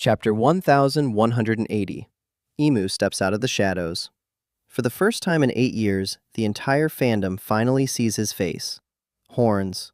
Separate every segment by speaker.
Speaker 1: Chapter 1180. Imu steps out of the shadows. For the first time in 8 years, the entire fandom finally sees his face. Horns,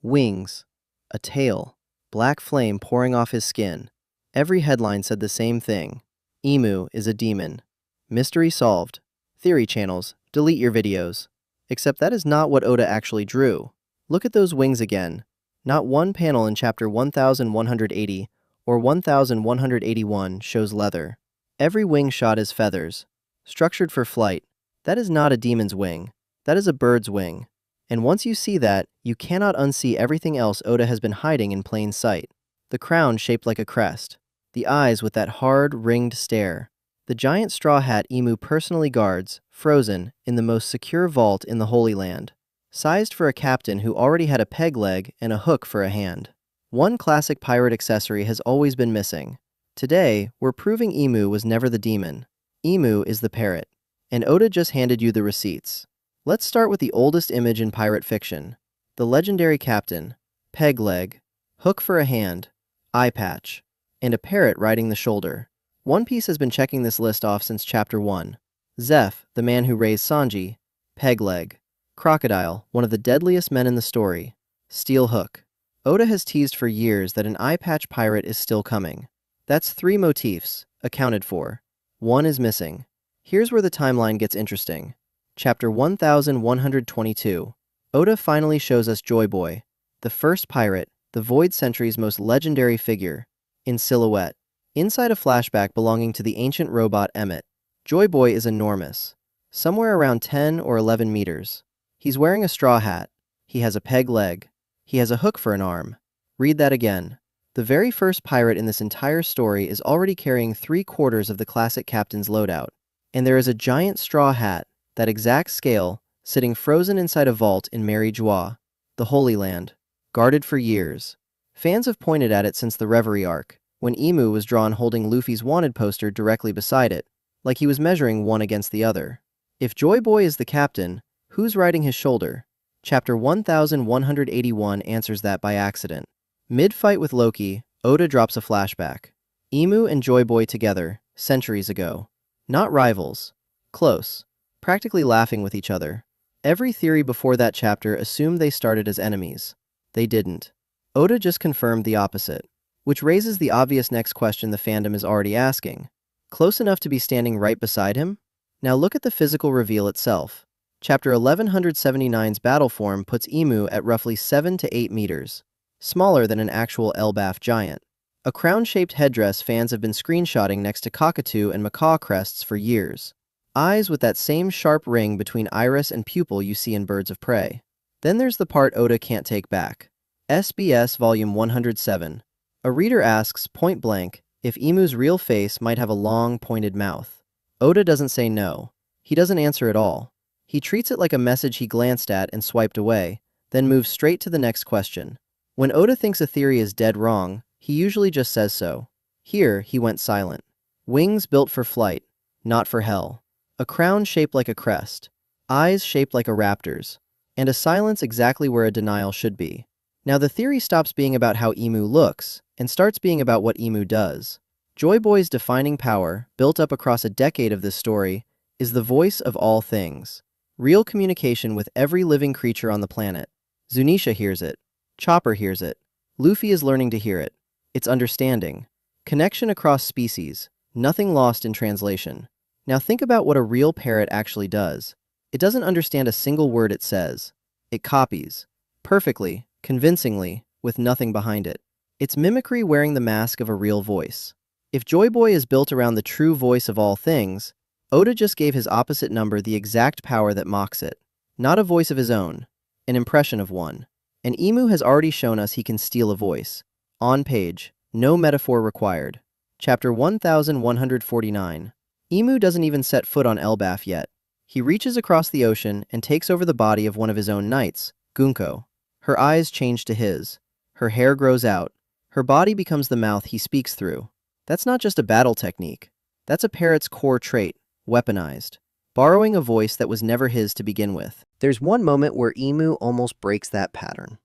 Speaker 1: wings, a tail, black flame pouring off his skin. Every headline said the same thing. Imu is a demon. Mystery solved. Theory channels, delete your videos. Except that is not what Oda actually drew. Look at those wings again. Not one panel in chapter 1180 or 1181 shows leather. Every wing shot is feathers, structured for flight. That is not a demon's wing. That is a bird's wing. And once you see that, you cannot unsee everything else Oda has been hiding in plain sight. The crown shaped like a crest. The eyes with that hard, ringed stare. The giant straw hat Imu personally guards, frozen, in the most secure vault in the Holy Land. Sized for a captain who already had a peg leg and a hook for a hand. One classic pirate accessory has always been missing. Today, we're proving Imu was never the demon. Imu is the parrot. And Oda just handed you the receipts. Let's start with the oldest image in pirate fiction. The legendary captain, peg leg, hook for a hand, eye patch, and a parrot riding the shoulder. One Piece has been checking this list off since chapter 1. Zeph, the man who raised Sanji, peg leg. Crocodile, one of the deadliest men in the story, steel hook. Oda has teased for years that an eye patch pirate is still coming. That's 3 motifs, accounted for. 1 is missing. Here's where the timeline gets interesting. Chapter 1122. Oda finally shows us Joy Boy, the first pirate, the Void Century's most legendary figure, in silhouette. Inside a flashback belonging to the ancient robot Emmet, Joy Boy is enormous, somewhere around 10 or 11 meters. He's wearing a straw hat. He has a peg leg. He has a hook for an arm. Read that again. The very first pirate in this entire story is already carrying 3/4 of the classic captain's loadout. And there is a giant straw hat, that exact scale, sitting frozen inside a vault in Mary Joie, the Holy Land, guarded for years. Fans have pointed at it since the Reverie arc, when Imu was drawn holding Luffy's wanted poster directly beside it, like he was measuring one against the other. If Joy Boy is the captain, who's riding his shoulder? Chapter 1181 answers that by accident. Mid-fight with Loki, Oda drops a flashback. Imu and Joy Boy together, centuries ago. Not rivals. Close. Practically laughing with each other. Every theory before that chapter assumed they started as enemies. They didn't. Oda just confirmed the opposite. Which raises the obvious next question the fandom is already asking. Close enough to be standing right beside him? Now look at the physical reveal itself. Chapter 1179's battle form puts Imu at roughly 7 to 8 meters. Smaller than an actual Elbaf giant. A crown-shaped headdress fans have been screenshotting next to cockatoo and macaw crests for years. Eyes with that same sharp ring between iris and pupil you see in birds of prey. Then there's the part Oda can't take back. SBS Volume 107. A reader asks, point blank, if Imu's real face might have a long, pointed mouth. Oda doesn't say no. He doesn't answer at all. He treats it like a message he glanced at and swiped away, then moves straight to the next question. When Oda thinks a theory is dead wrong, he usually just says so. Here, he went silent. Wings built for flight, not for hell. A crown shaped like a crest. Eyes shaped like a raptor's. And a silence exactly where a denial should be. Now the theory stops being about how Imu looks, and starts being about what Imu does. Joy Boy's defining power, built up across a decade of this story, is the voice of all things. Real communication with every living creature on the planet. Zunisha hears it. Chopper hears it. Luffy is learning to hear it. It's understanding. Connection across species. Nothing lost in translation. Now think about what a real parrot actually does. It doesn't understand a single word it says. It copies. Perfectly, convincingly, with nothing behind it. It's mimicry wearing the mask of a real voice. If Joy Boy is built around the true voice of all things, Oda just gave his opposite number the exact power that mocks it. Not a voice of his own. An impression of one. And Imu has already shown us he can steal a voice. On page, no metaphor required. Chapter 1149. Imu doesn't even set foot on Elbaf yet. He reaches across the ocean and takes over the body of one of his own knights, Gunko. Her eyes change to his. Her hair grows out. Her body becomes the mouth he speaks through. That's not just a battle technique. That's a parrot's core trait, weaponized. Borrowing a voice that was never his to begin with. There's one moment where Imu almost breaks that pattern.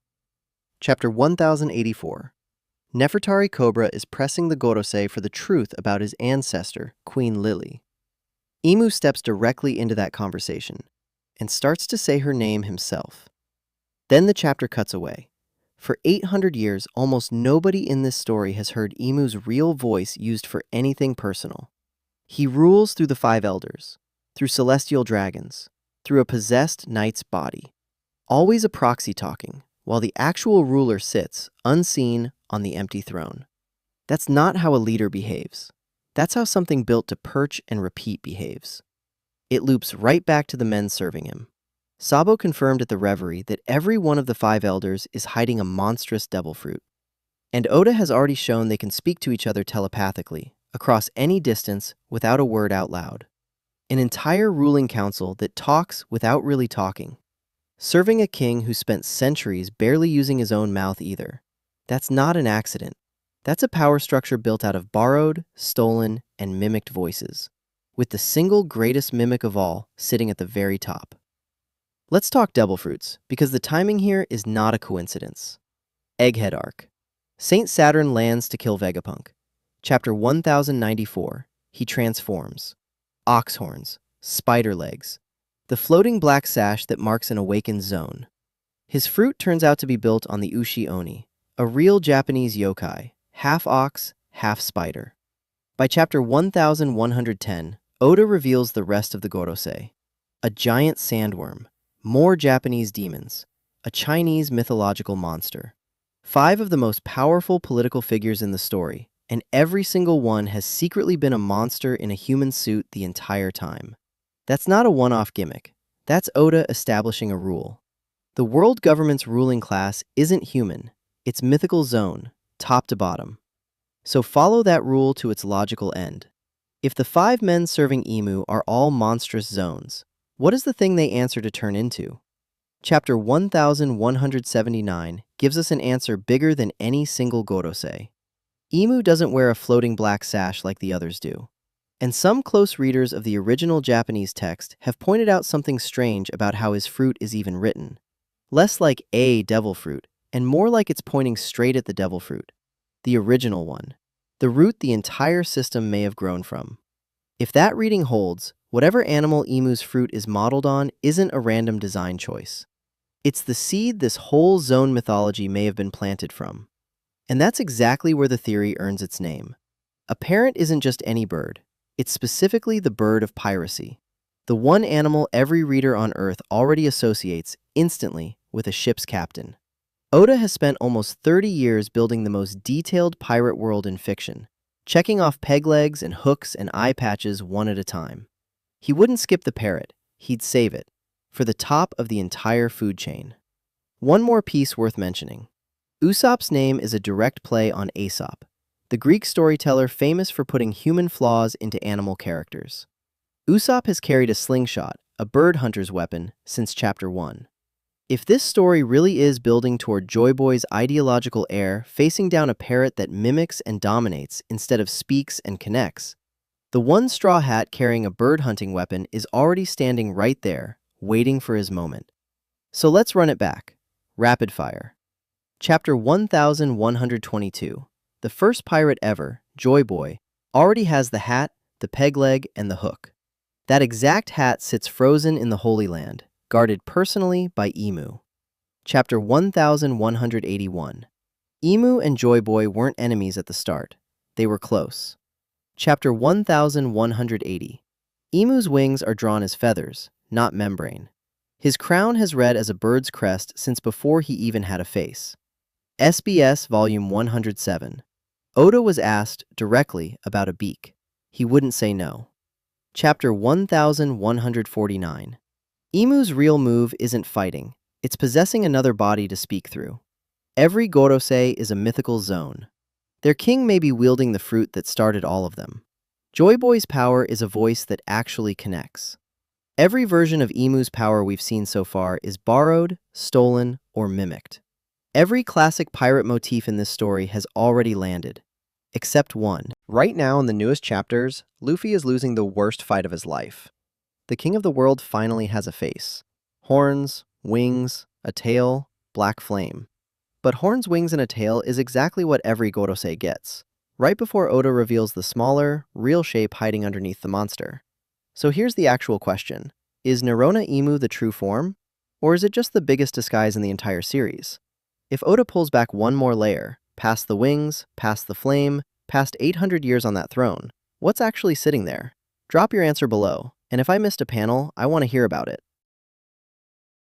Speaker 1: Chapter 1084. Nefertari Cobra is pressing the Gorosei for the truth about his ancestor, Queen Lily. Imu steps directly into that conversation and starts to say her name himself. Then the chapter cuts away. For 800 years, almost nobody in this story has heard Imu's real voice used for anything personal. He rules through the five elders, through celestial dragons, through a possessed knight's body. Always a proxy talking, while the actual ruler sits, unseen, on the empty throne. That's not how a leader behaves. That's how something built to perch and repeat behaves. It loops right back to the men serving him. Sabo confirmed at the reverie that every one of the five elders is hiding a monstrous devil fruit. And Oda has already shown they can speak to each other telepathically, across any distance, without a word out loud. An entire ruling council that talks without really talking. Serving a king who spent centuries barely using his own mouth either. That's not an accident. That's a power structure built out of borrowed, stolen, and mimicked voices, with the single greatest mimic of all sitting at the very top. Let's talk devil fruits, because the timing here is not a coincidence. Egghead Arc. Saint Saturn lands to kill Vegapunk. Chapter 1094, he transforms. Ox horns, spider legs, the floating black sash that marks an awakened Zoan. His fruit turns out to be built on the Ushi Oni, a real Japanese yokai, half ox, half spider. By chapter 1110, Oda reveals the rest of the Gorosei. A giant sandworm, more Japanese demons, a Chinese mythological monster. 5 of the most powerful political figures in the story, and every single one has secretly been a monster in a human suit the entire time. That's not a one-off gimmick. That's Oda establishing a rule. The world government's ruling class isn't human. It's mythical Zoan, top to bottom. So follow that rule to its logical end. If the 5 men serving Imu are all monstrous Zoans, what is the thing they answer to turn into? Chapter 1179 gives us an answer bigger than any single Gorosei. Imu doesn't wear a floating black sash like the others do. And some close readers of the original Japanese text have pointed out something strange about how his fruit is even written. Less like a devil fruit, and more like it's pointing straight at the devil fruit. The original one. The root the entire system may have grown from. If that reading holds, whatever animal Imu's fruit is modeled on isn't a random design choice. It's the seed this whole Zoan mythology may have been planted from. And that's exactly where the theory earns its name. A parrot isn't just any bird. It's specifically the bird of piracy. The one animal every reader on Earth already associates instantly with a ship's captain. Oda has spent almost 30 years building the most detailed pirate world in fiction, checking off peg legs and hooks and eye patches one at a time. He wouldn't skip the parrot, he'd save it, for the top of the entire food chain. One more piece worth mentioning. Usopp's name is a direct play on Aesop, the Greek storyteller famous for putting human flaws into animal characters. Usopp has carried a slingshot, a bird hunter's weapon, since chapter 1. If this story really is building toward Joy Boy's ideological heir facing down a parrot that mimics and dominates instead of speaks and connects, the one straw hat carrying a bird hunting weapon is already standing right there, waiting for his moment. So let's run it back. Rapid fire. Chapter 1122. The first pirate ever, Joy Boy, already has the hat, the peg leg, and the hook. That exact hat sits frozen in the Holy Land, guarded personally by Imu. Chapter 1181. Imu and Joy Boy weren't enemies at the start. They were close. Chapter 1180. Imu's wings are drawn as feathers, not membrane. His crown has read as a bird's crest since before he even had a face. SBS Volume 107. Oda was asked directly about a beak. He wouldn't say no. Chapter 1149. Imu's real move isn't fighting. It's possessing another body to speak through. Every Gorosei is a mythical Zoan. Their king may be wielding the fruit that started all of them. Joy Boy's power is a voice that actually connects. Every version of Imu's power we've seen so far is borrowed, stolen, or mimicked. Every classic pirate motif in this story has already landed, except one. Right now in the newest chapters, Luffy is losing the worst fight of his life. The king of the world finally has a face. Horns, wings, a tail, black flame. But horns, wings, and a tail is exactly what every Gorosei gets, right before Oda reveals the smaller, real shape hiding underneath the monster. So here's the actual question. Is Nerona Imu the true form? Or is it just the biggest disguise in the entire series? If Oda pulls back one more layer, past the wings, past the flame, past 800 years on that throne, what's actually sitting there? Drop your answer below, and if I missed a panel, I want to hear about it.